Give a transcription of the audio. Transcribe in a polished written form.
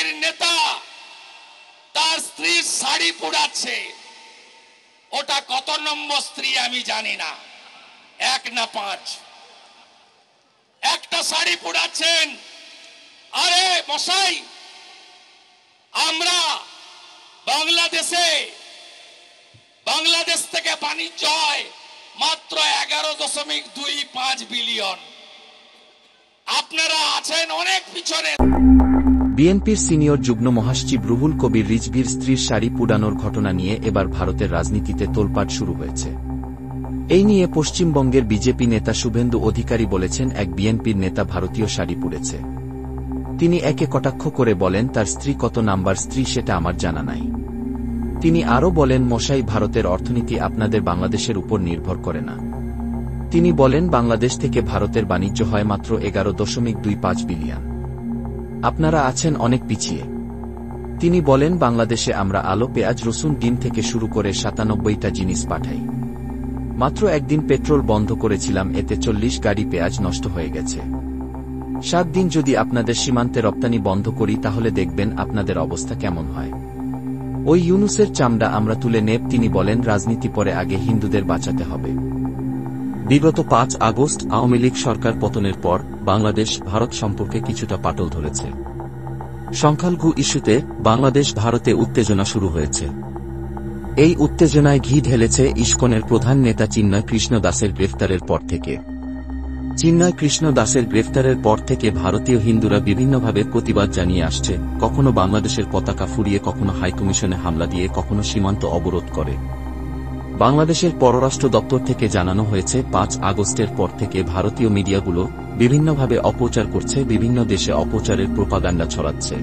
বিজেপির নেতা তার স্ত্রীর শাড়ি পুড়াচ্ছে, ওটা কত নম্বর স্ত্রী আমি জানি না, 1 না 5, একটা শাড়ি পুড়াচ্ছেন। আরে মশাই, আমরা বাংলাদেশ থেকে বাণিজ্য হয় মাত্র 11.25 বিলিয়ন। আপনারা আছেন অনেক পিছনে। বিএনপির সিনিয়র যুগ্ম মহাসচিব রুহুল কবির রিজভীর স্ত্রীর শাড়ি পুড়ানোর ঘটনা নিয়ে এবার ভারতের রাজনীতিতে তোলপাড় শুরু হয়েছে। এই নিয়ে পশ্চিমবঙ্গের বিজেপি নেতা শুভেন্দু অধিকারী বলেছেন, এক বিএনপির নেতা ভারতীয় শাড়ি পুড়েছে। তিনি একে কটাক্ষ করে বলেন, তার স্ত্রী কত নাম্বার স্ত্রী সেটা আমার জানা নাই। তিনি আরও বলেন, মশাই, ভারতের অর্থনীতি আপনাদের বাংলাদেশের উপর নির্ভর করে না। তিনি বলেন, বাংলাদেশ থেকে ভারতের বাণিজ্য হয় মাত্র 11.25 বিলিয়ন। আপনারা আছেন অনেক পিছিয়ে। তিনি বলেন, বাংলাদেশে আমরা আলু, পেঁয়াজ, রসুন, ডিম থেকে শুরু করে 97টা জিনিস পাঠাই। মাত্র একদিন পেট্রোল বন্ধ করেছিলাম, এতে 40 গাড়ি পেঁয়াজ নষ্ট হয়ে গেছে। 7 দিন যদি আপনাদের সীমান্তে রপ্তানি বন্ধ করি তাহলে দেখবেন আপনাদের অবস্থা কেমন হয়। ওই ইউনুসের চামড়া আমরা তুলে নেব। তিনি বলেন, রাজনীতি পরে, আগে হিন্দুদের বাঁচাতে হবে। বিগত 5 আগস্ট আওয়ামী লীগ সরকার পতনের পর বাংলাদেশ ভারত সম্পর্কে কিছুটা পাটল ধরেছে। সংখ্যালঘু ইস্যুতে বাংলাদেশ ভারতে উত্তেজনা শুরু হয়েছে। এই উত্তেজনায় ঘি ঢেলেছে ইসকনের প্রধান নেতা চিন্ময় কৃষ্ণ দাসের গ্রেফতারের পর থেকে। চিন্ময় কৃষ্ণ দাসের গ্রেফতারের পর থেকে ভারতীয় হিন্দুরা বিভিন্নভাবে প্রতিবাদ জানিয়ে আসছে, কখনো বাংলাদেশের পতাকা ফুরিয়ে, কখনো হাইকমিশনে হামলা দিয়ে, কখনো সীমান্ত অবরোধ করে। বাংলাদেশের পররাষ্ট্র দপ্তর থেকে জানানো হয়েছে, 5 আগস্টের পর থেকে ভারতীয় মিডিয়াগুলো বিভিন্নভাবে অপপ্রচার করছে, বিভিন্ন দেশে অপপ্রচারের প্রোপাগান্ডা ছড়াচ্ছে।